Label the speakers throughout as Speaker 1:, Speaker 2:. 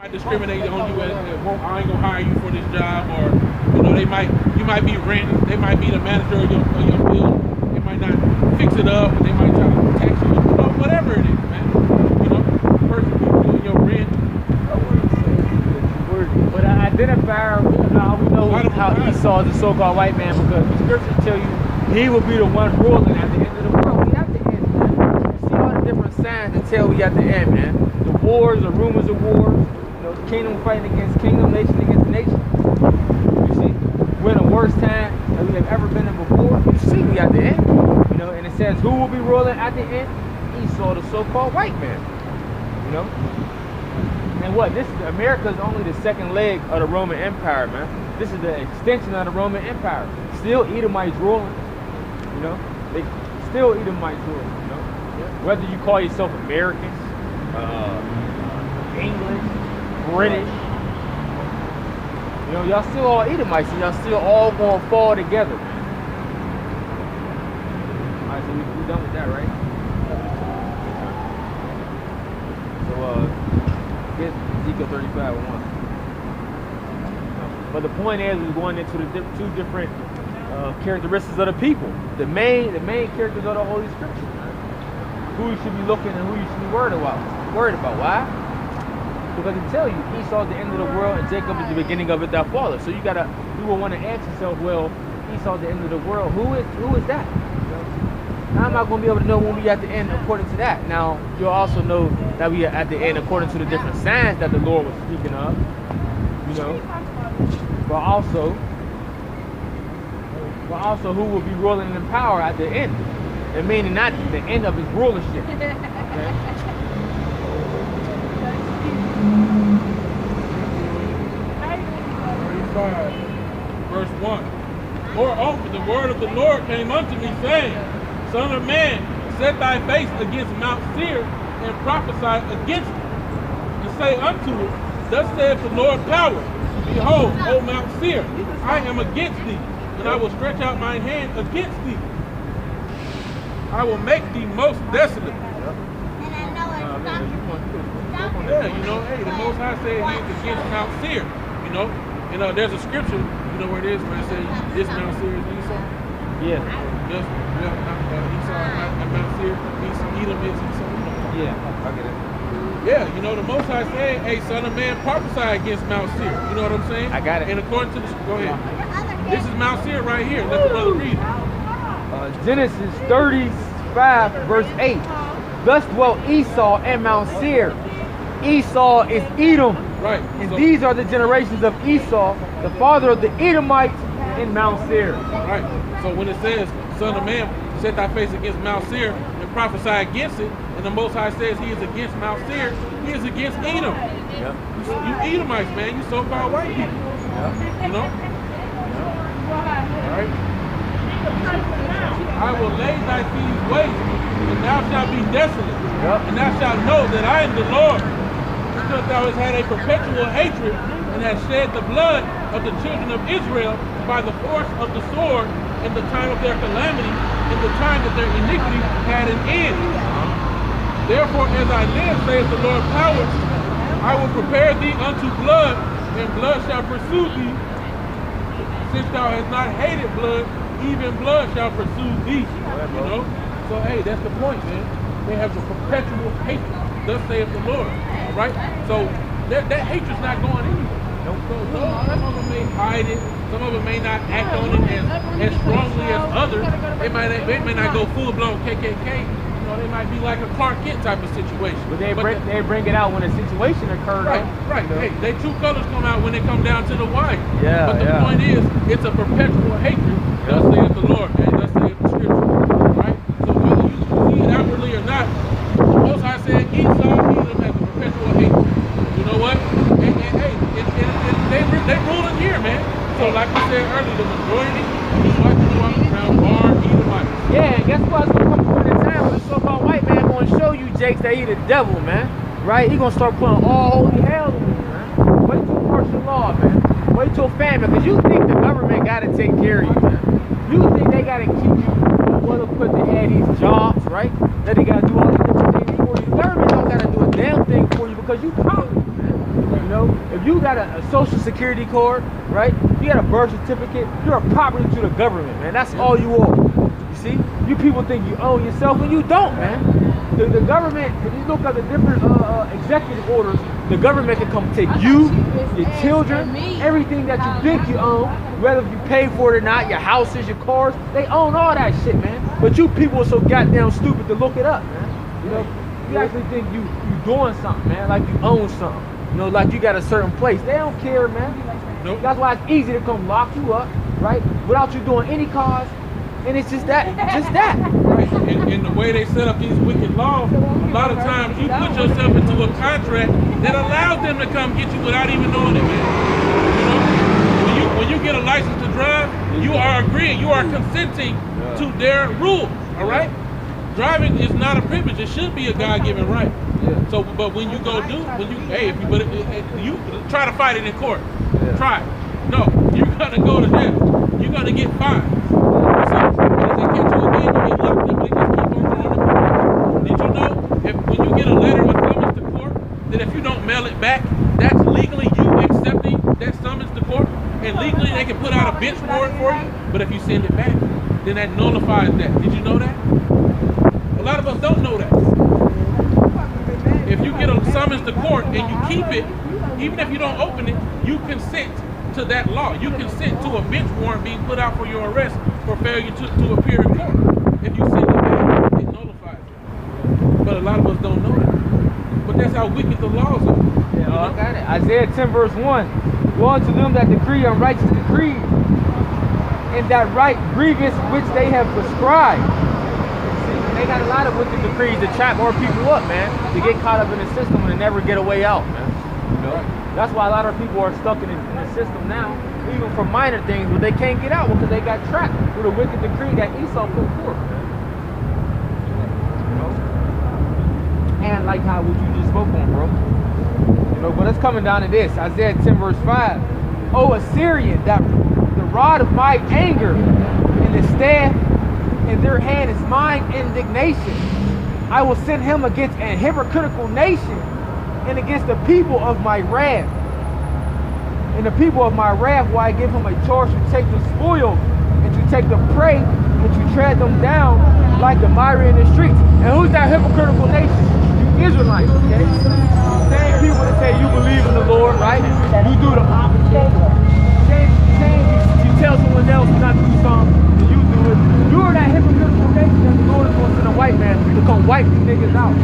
Speaker 1: I discriminate on you as I ain't gonna hire you for this job, or you know, you might be renting, they might be the manager of your building, they might not fix it up, they might try to tax you, you know, whatever it is, man. You know, the person doing your rent.
Speaker 2: But an identifier, we know how Esau is a so-called white man, because the scriptures tell you he will be the one ruling at the end of the world. We at the end, man. You see all the different signs that tell we at the end, man. The wars, the rumors of wars, you know, kingdom fighting against kingdom, nation against nation. You see, we're in the worst time that we have ever been in before. You see, we at the end, you know, and it says who will be ruling at the end? Esau, the so-called white man, you know. And what? America is only the second leg of the Roman Empire, man. This is the extension of the Roman Empire. Still Edomites ruling, you know. They still Edomites ruling, you know. Yeah. Whether you call yourself Americans, English, British, you know, y'all still all Edomites, and y'all still all gonna fall together, man. All right, so we done with that, right? So, Ezekiel 35:1. But the point is going into the two different characteristics of the people. The main characters of the Holy Scriptures. Who you should be looking and who you should be worried about. Why? Because it tells you Esau is the end of the world and Jacob is the beginning of it that falleth. So you will want to ask yourself, well, Esau is the end of the world. Who is that? How am I going to be able to know when we at the end according to that? Now, you'll also know that we are at the end according to the different signs that the Lord was speaking of, you know. But also who will be ruling in power at the end. And meaning not the end of his rulership. Okay?
Speaker 1: Verse 1. Moreover, the word of the Lord came unto me, saying, Son of man, set thy face against Mount Seir, and prophesy against it, and say unto it, Thus saith the Lord power, Behold, O Mount Seir, I am against thee, and I will stretch out mine hand against thee. I will make thee most desolate. Yeah, you know, hey, the Most High said he is against Mount Seir, you know. And there's a scripture, you know where it is, where it says this Mount Seir is Esau.
Speaker 2: Yeah.
Speaker 1: Just Esau and Mount Seir, Edom is Esau.
Speaker 2: Yeah, I get it.
Speaker 1: Yeah, you know, the Most High said, hey, son of man, prophesy against Mount Seir. You know what I'm saying?
Speaker 2: I got it.
Speaker 1: And according to the, go ahead. This is Mount Seir right here. Let the brother read it.
Speaker 2: Genesis 35, verse 8. Thus dwelt Esau and Mount Seir. Esau is Edom.
Speaker 1: Right.
Speaker 2: And so, these are the generations of Esau, the father of the Edomites in Mount Seir.
Speaker 1: Right. So when it says, son of man, set thy face against Mount Seir and prophesy against it, and the Most High says he is against Mount Seir, he is against Edom.
Speaker 2: Yep.
Speaker 1: You Edomites, man. You so-called white people.
Speaker 2: Yep.
Speaker 1: You know? Yep. All right. I will lay thy feet waste, and thou shalt be desolate.
Speaker 2: Yep.
Speaker 1: And thou shalt know that I am the Lord, because thou hast had a perpetual hatred, and hast shed the blood of the children of Israel by the force of the sword in the time of their calamity, in the time that their iniquity had an end. Therefore, as I live, saith the Lord power, I will prepare thee unto blood, and blood shall pursue thee. Since thou hast not hated blood, even blood shall pursue thee. You know? So hey, that's the point, man. They have the perpetual hatred. Thus saith the Lord. All right? So that hatred's not going anywhere. So some of them may hide it. Some of them may not act on it as strongly as others. They may not go full blown KKK. You know, they might be like a Clark Kent type of situation.
Speaker 2: But they bring it out when a situation occurred.
Speaker 1: Right, right.
Speaker 2: You know?
Speaker 1: Hey, they true colors come out when they come down to the wire.
Speaker 2: Yeah.
Speaker 1: But the point is, it's a perpetual hatred. Thus saith the Lord, man. Thus saith the scripture. Right? So whether you see it outwardly or not, the Most High said Esau, Edom has a perpetual hatred. You know what? And they ruling here, man. So like we said earlier, the majority is like to walk around bar Edomites.
Speaker 2: Yeah, and guess what? It's gonna come to a time when the so-called white man gonna show you, Jakes, that he the devil, man. Right? He gonna start putting all holy hell on you, man. Wait till martial law, man. Wait till famine, because you think the government gotta take care of you, man. You think they gotta keep you well equipped to have these jobs, right? That they gotta do all these different things for you. The government don't gotta do a damn thing for you because you powerful, man. You know? if you got a social security card, right? You got a birth certificate, you're a property to the government, man. That's all you own. You see? You people think you own yourself when you don't, man. The government, if you look at the different executive orders, the government can come take you, your children, everything that you think you own, whether you pay for it or not, your houses, your cars, they own all that shit, man. But you people are so goddamn stupid to look it up, man. You know, you actually think you doing something, man, like you own something. You know, like you got a certain place. They don't care, man.
Speaker 1: Nope.
Speaker 2: That's why it's easy to come lock you up, right? Without you doing any cause. And it's just that.
Speaker 1: Right. And the way they set up these wicked laws, a lot of times you put yourself into a contract that allows them to come get you without even knowing it, man. You know? When you get a license to drive, you are agreeing, you are consenting to their rules, all right? Driving is not a privilege. It should be a God-given right.
Speaker 2: Yeah.
Speaker 1: So, but when you go you try to fight it in court.
Speaker 2: Yeah.
Speaker 1: Try it. No, you're gonna go to jail. You're gonna get fined. So, if they catch you again, you get locked up. They just keep on throwing it. Did you know when you get a letter or summons to court, that if you don't mail it back, that's legally you accepting that summons to court, and legally they can put out a bench warrant for you. But if you send it back, then that nullifies that. Did you know that? A lot of us don't know that. If you get a summons to court and you keep it, even if you don't open it, you consent to that law. You consent to a bench warrant being put out for your arrest for failure to appear in court. If you send it back, it nullifies it. But a lot of us don't know that. But that's how wicked the laws are.
Speaker 2: Yeah, I got it. Isaiah 10 verse 1. Woe unto them that decree unrighteous decrees, and that right grievous which they have prescribed. They got a lot of wicked decrees to trap more people up, man. To get caught up in the system and to never get a way out, man. You know? That's why a lot of people are stuck in the system now, even for minor things, but they can't get out because they got trapped with a wicked decree that Esau put forth, man. You know? And like how what you just spoke on, bro. You know, but it's coming down to this. Isaiah 10 verse 5. O Assyrian, that the rod of my anger and the staff in their hand is mine indignation. I will send him against an hypocritical nation and against the people of my wrath. And the people of my wrath will I give him a charge to take the spoil and to take the prey and to tread them down like the mire in the streets. And who's that hypocritical nation? You Israelites, okay? Same people that say you believe in the Lord, right? You do the opposite. You tell someone else not to do something, and you do it. You are that hypocritical nation that the Lord is going to send a white man to come wipe these niggas out.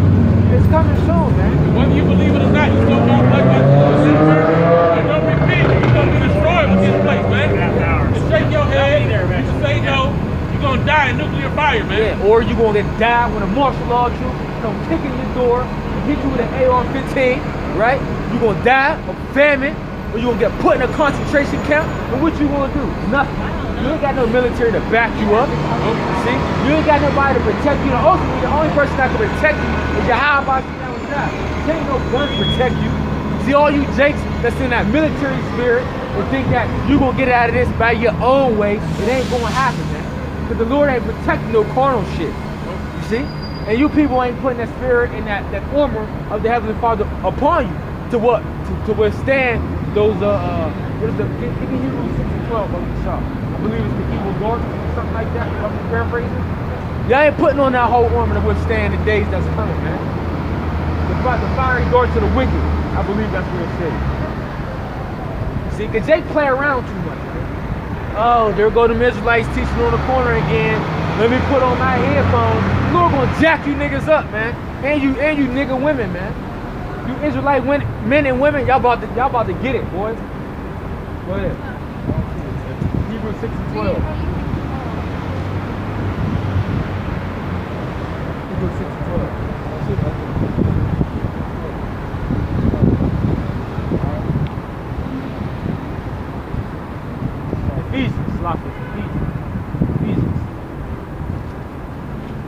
Speaker 2: It's coming soon, man.
Speaker 1: Whether you believe it or not, you're going to walk like this. You're going to be big. You're going to be destroyed with this place, man. Just shake your head. You say no. You're going to die in nuclear fire, man.
Speaker 2: Yeah, or you're going to get died when a martial law troop come kicking your door, hit you with an AR-15, right? You're going to die of famine, or you're going to get put in a concentration camp. And what you going to do? Nothing. You ain't got no military to back you up. See? You ain't got nobody to protect you. Ultimately, the only person that can protect you is your high boss that was that. There ain't no gun to protect you. See, all you jakes that's in that military spirit and think that you're going to get out of this by your own way, it ain't going to happen, man. Because the Lord ain't protecting no carnal shit. You see? And you people ain't putting that spirit and that armor of the Heavenly Father upon you to what? To withstand those, what is the, give me Hebrews 6:12, I believe it's the evil dart, something like that, if I'm paraphrasing. Y'all ain't putting on that whole armor to withstand the days that's coming, man. The fiery darts of the wicked, I believe that's what it says. See, because they play around too much, man. Oh, there go the Israelites teaching on the corner again. Let me put on my headphones. The Lord gonna jack you niggas up, man. And you nigga women, man. You Israelite men and women, y'all about to get it, boys. Go ahead. Hebrews 6:12. Hebrews 6:12. Ephesians.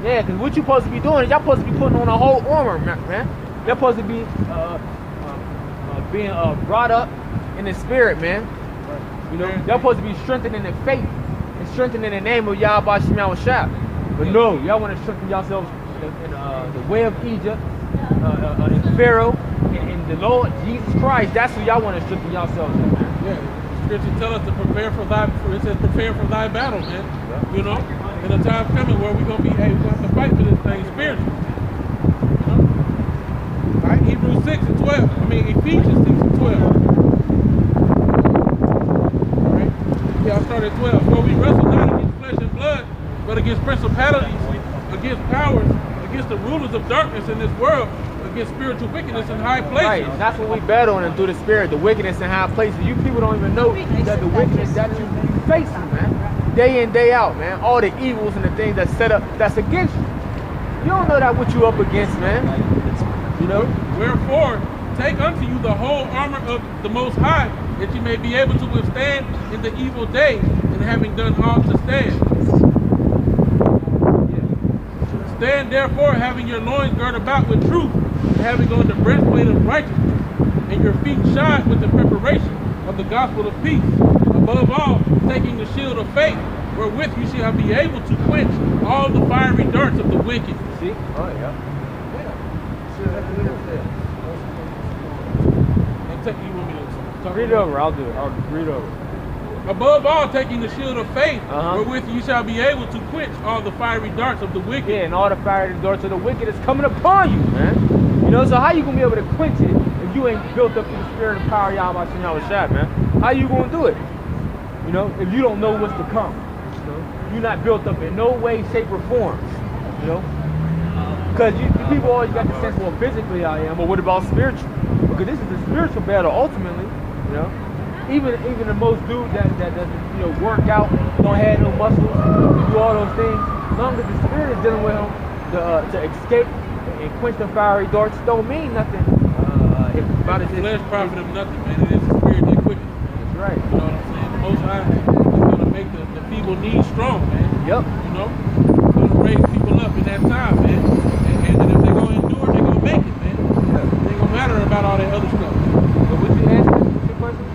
Speaker 2: Yeah, because what you supposed to be doing is y'all supposed to be putting on a whole armor, man. You're supposed to be being brought up in the spirit, man. You know, y'all supposed to be strengthened in the faith and strengthened in the name of Yahweh Shema Shah. But no, y'all want to strengthen yourselves in the way of Egypt, in Pharaoh, in the Lord Jesus Christ, that's who y'all want to strengthen yourselves in, man.
Speaker 1: Yeah, Scripture tell us to prepare for thy. It says prepare for thy battle, man. Yeah. You know, and the time's coming where we're gonna be. Hey, we're gonna have to fight for this thing spiritually. You know. All right, Hebrews 6:12. I mean Ephesians 6:12. All right. Yeah, I'll start at 12. For we wrestle not against flesh and blood, but against principalities, against powers, against the rulers of darkness in this world, against spiritual wickedness in high places.
Speaker 2: Right, that's what we battle on through the spirit, the wickedness in high places. You people don't even know that the wickedness that you facing, man, day in, day out, man. All the evils and the things that's set up, that's against you. You don't know that what you up against, man. You know?
Speaker 1: Wherefore, take unto you the whole armor of the Most High, that you may be able to withstand in the evil day, and having done all to stand. Stand therefore, having your loins girt about with truth, and having on the breastplate of righteousness, and your feet shod with the preparation of the gospel of peace. Above all, taking the shield of faith, wherewith you shall be able to quench all the fiery darts of the wicked.
Speaker 2: See? Oh, yeah.
Speaker 1: You want me to talk?
Speaker 2: Read it over. I'll do it. I'll read it over.
Speaker 1: Above all, taking the shield of faith, wherewith you shall be able to quench all the fiery darts of the wicked.
Speaker 2: Yeah, and all the fiery darts of the wicked is coming upon you, man. You know, so how you gonna be able to quench it if you ain't built up in the spirit and power of Yahweh Shad, man? How you gonna do it? You know, if you don't know what's to come. You know, you're not built up in no way, shape, or form. You know? Because people always got the sense, well, physically I am, but what about spiritual? Because this is a spiritual battle ultimately, you know? Even the most dude that doesn't, you know, work out, don't have no muscles, do all those things, as long as the spirit is dealing with him to escape and quench the fiery darts, don't mean nothing.
Speaker 1: About his flesh profit of nothing, man. It is the spirit that quickens.
Speaker 2: That's right.
Speaker 1: You know what I'm saying? The Most High is going to make the feeble knees strong, man.
Speaker 2: Yep.
Speaker 1: You know? He's going to raise people up in that time, man. And if they're going to endure, they're going to make it, man. Yeah. It ain't going to matter about all that other stuff.
Speaker 2: But what you ask me? What's your question?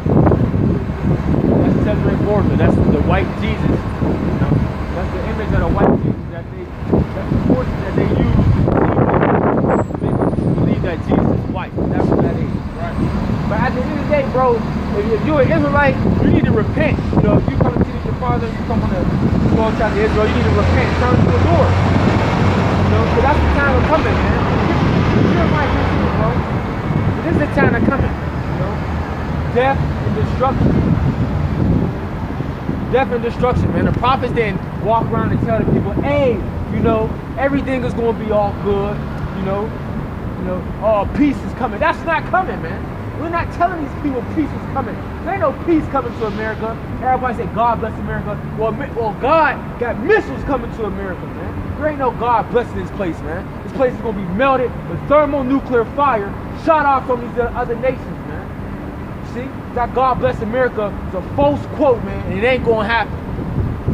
Speaker 2: That's Cedric Borgia. That's the white Jesus. You know? That's the image of the white Jesus that's the portion that they use to believe that Jesus is white. That's what that is. Right. But at the end of the day, bro, if you're an Israelite, you need to repent. You know, if you come to teach your father, you come on the 12th chapter of Israel, you need to repent, turn to the Lord. You know, because that's the time of coming, man. You're my Jesus, bro. This is the time of coming. You know, death and destruction. Death and destruction, man. The prophets didn't walk around and tell the people, hey, you know, everything is going to be all good. You know, oh, peace is coming. That's not coming, man. We're not telling these people peace is coming. There ain't no peace coming to America. Everybody say, God bless America. Well, God got missiles coming to America, man. There ain't no God blessing this place, man. This place is going to be melted with thermonuclear fire shot off from these other nations, man. See? That God bless America is a false quote, man, and it ain't going to happen.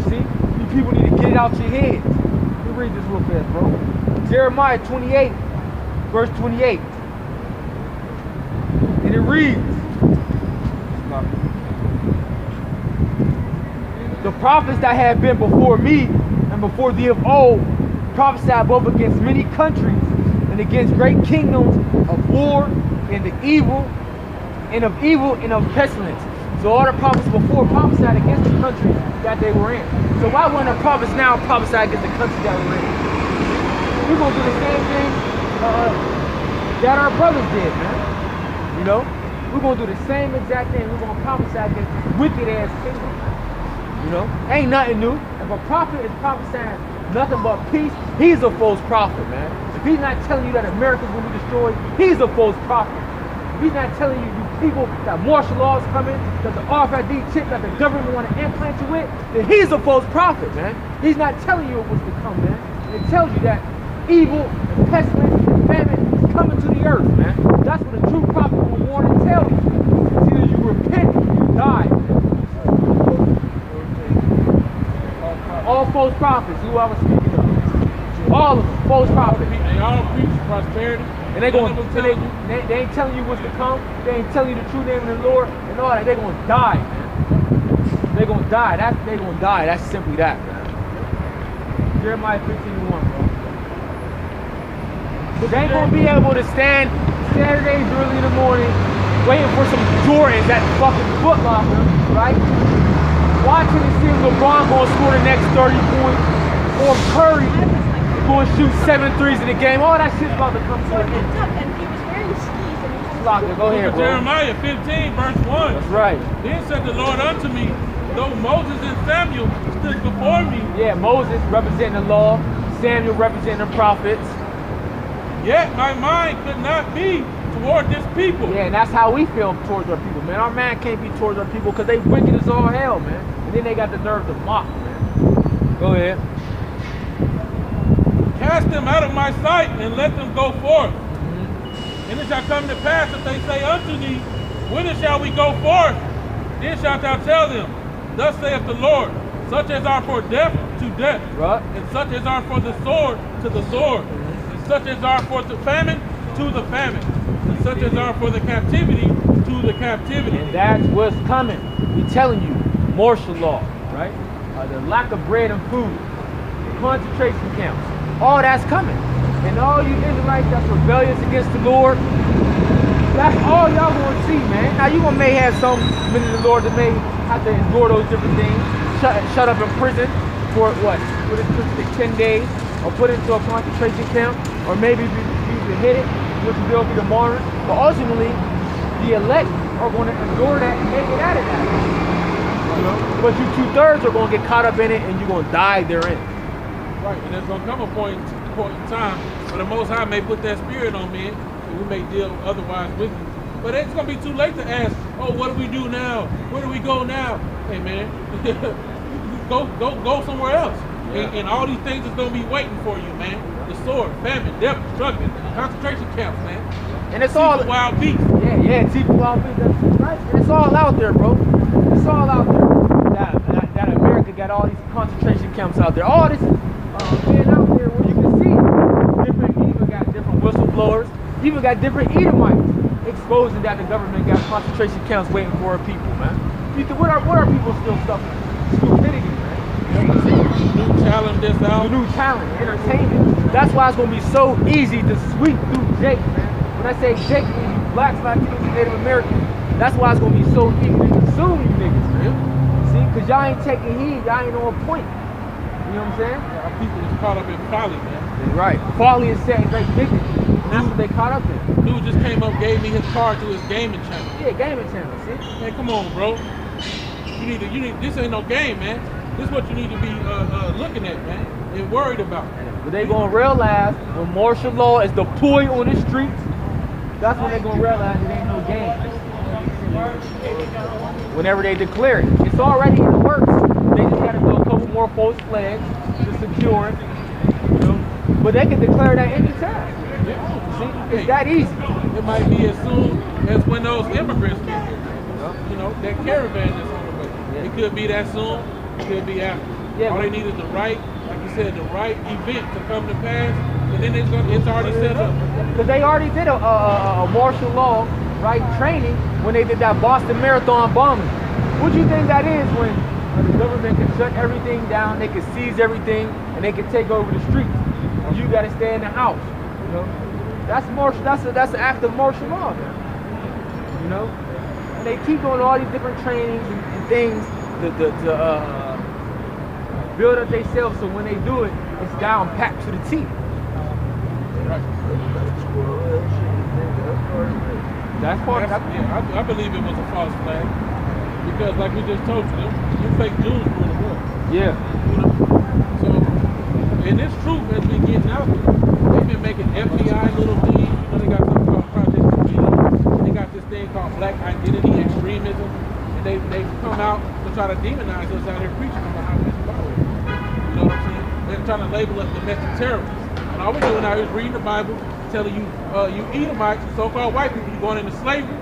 Speaker 2: See? You people need to get it out your heads. Let me read this real fast, bro. Jeremiah 28, verse 28. And it reads, the prophets that have been before me and before thee of old prophesied both against many countries and against great kingdoms of war and of evil and of pestilence. So all the prophets before prophesied against the country that they were in. So why wouldn't the prophets now prophesy against the country that we're in? We're going to do the same thing that our brothers did, man. You know? We're going to do the same exact thing. We're going to prophesy against this wicked ass kingdom. You know? Ain't nothing new. If a prophet is prophesying nothing but peace, he's a false prophet, man. If he's not telling you that America's going to be destroyed, he's a false prophet. If he's not telling you people that martial law is coming, that the RFID chip that the government want to implant you with, then he's a false prophet, man. He's not telling you what's to come, man. It tells you that evil and pestilence and famine is coming to the earth, man. That's what a true prophet will warn and tell you. It's either you repent or you die, man. All false prophets, who I was speaking of. All of them, false prophets.
Speaker 1: They all preach prosperity.
Speaker 2: And they ain't telling you what's to come. They ain't telling you the true name of the Lord and all that. They're going to die, man. They're going to die. They're going to die. That's simply that, man. Jeremiah 15:1, bro. But they ain't going to be able to stand Saturdays early in the morning, waiting for some Jordans at fucking Foot Locker, right? Watching to see if LeBron gonna score the next 30 points, or Curry gonna shoot 7 threes in the game. All that shit's about to come to an end.
Speaker 3: And he was wearing skis and he was
Speaker 2: Locker, go ahead, bro.
Speaker 1: Jeremiah 15, verse 1.
Speaker 2: That's right.
Speaker 1: Then said the Lord unto me, though Moses and Samuel stood before me,
Speaker 2: Yeah, Moses representing the law, Samuel representing the prophets.
Speaker 1: yet my mind could not be toward this people.
Speaker 2: Yeah, and that's how we feel towards our people, man. Our man can't be towards our people because they wicked as all hell, man. And then they got the nerve to mock, man. Go ahead.
Speaker 1: Cast them out of my sight and let them go forth. And it shall come to pass if they say unto thee, whither shall we go forth? Then shalt thou tell them, thus saith the Lord, such as are for death to death,
Speaker 2: Right.
Speaker 1: and such as are for the sword to the sword, and such as are for the famine to the famine, and such as are for the captivity to the captivity.
Speaker 2: And that's what's coming. We telling you, martial law, right? The lack of bread and food, concentration camps, all that's coming. And all you Israelites that's rebellious against the Lord, that's all y'all gonna see, man. Now you may have some men of the Lord that may have to endure those different things, shut up in prison for what? Put it to 10 days, or put into a concentration camp, or maybe be beheaded, which will be the martyr. But ultimately, the elect are going to endure that and make it out of that. You know? But you 2/3 are going to get caught up in it, and you're going to die therein.
Speaker 1: Right, and there's going to come a point in time where the Most High may put that spirit on men, and we may deal otherwise with you. But it's going to be too late to ask, oh, what do we do now? Where do we go now? Hey, man, go somewhere else.
Speaker 2: Yeah.
Speaker 1: And all these things is going to be waiting for you, man. The sword, famine, death, destruction, concentration camps, man.
Speaker 2: And it's all
Speaker 1: wild beasts.
Speaker 2: Yeah, T.4 wild beasts. That's right. And it's all out there, bro. It's all out there. That America got all these concentration camps out there. All this being out there where you can see different. Even got different whistleblowers. Even got different Edomites exposing that the government got concentration camps waiting for our people, man. What are people still suffering? Stupidity, man.
Speaker 1: New talent this out.
Speaker 2: The new talent, entertainment. That's why it's gonna be so easy to sweep through Jake, man. When I say Jake, I mean blacks, Latinos, and Native Americans. That's why it's gonna be so easy to consume you niggas, man. See, cause y'all ain't taking heed, y'all ain't on point. You know what I'm saying?
Speaker 1: Our people is caught up in folly, man.
Speaker 2: Right. Folly is setting great dignity. And that's what they caught up in.
Speaker 1: Dude just came up, gave me his card to his gaming channel.
Speaker 2: Yeah, gaming channel, see?
Speaker 1: Man, come on, bro. You need. This ain't no game, man. This is what you need to be looking at, man, and worried about.
Speaker 2: But they gonna realize when martial law is deployed on the streets, that's when they gonna realize it ain't no game. Whenever they declare it, it's already in the works. They just gotta do a couple more false flags to secure it. You know? But they can declare that anytime. See, it's that easy.
Speaker 1: It might be as soon as when those immigrants get here. You know, that caravan is on the way.
Speaker 2: Yeah.
Speaker 1: It could be that soon. It could be after.
Speaker 2: Yeah,
Speaker 1: all they need is the right, like you said, the right event to come to pass, and then it's already set up.
Speaker 2: Because they already did a martial law, right, training when they did that Boston Marathon bombing. What do you think that is when the government can shut everything down, they can seize everything, and they can take over the streets? You got to stay in the house. You know, that's martial. That's an act of martial law, man. You know, and they keep doing all these different trainings and things to build up themselves, so when they do it, it's down packed to the teeth.
Speaker 1: Right.
Speaker 2: That's part.
Speaker 1: Yeah, I believe it was a false flag because, like we just told you, them fake Jews were the war.
Speaker 2: Yeah.
Speaker 1: You know? So, and this truth has been getting out there. They've been making FBI little things. You know, they got something called Project Security. They got this thing called Black Identity Extremism, and they come out to try to demonize us out here preaching about how much power. You know what I'm saying? They're trying to label us domestic terrorists. And all we're doing out here is reading the Bible, telling you, you Edomites, so-called white people, you're going into slavery.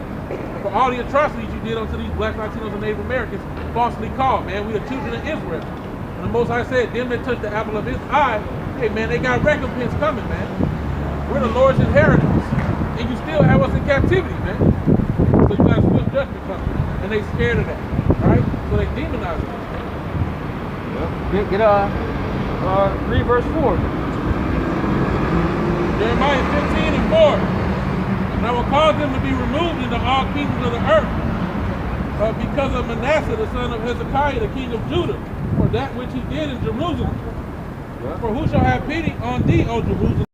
Speaker 1: For all the atrocities you did onto these black, Latinos, and Native Americans, falsely called, man. We the children of Israel. And the Most High said, them that touch the apple of his eye, hey, man, they got recompense coming, man. We're the Lord's inheritance. And you still have us in captivity, man. So you got swift judgment coming. And they scared of that, right? So they demonize us.
Speaker 2: Read verse 4.
Speaker 1: Jeremiah 15:4. And I will cause them to be removed into all kingdoms of the earth, because of Manasseh, the son of Hezekiah, the king of Judah, for that which he did in Jerusalem. For who shall have pity on thee, O Jerusalem?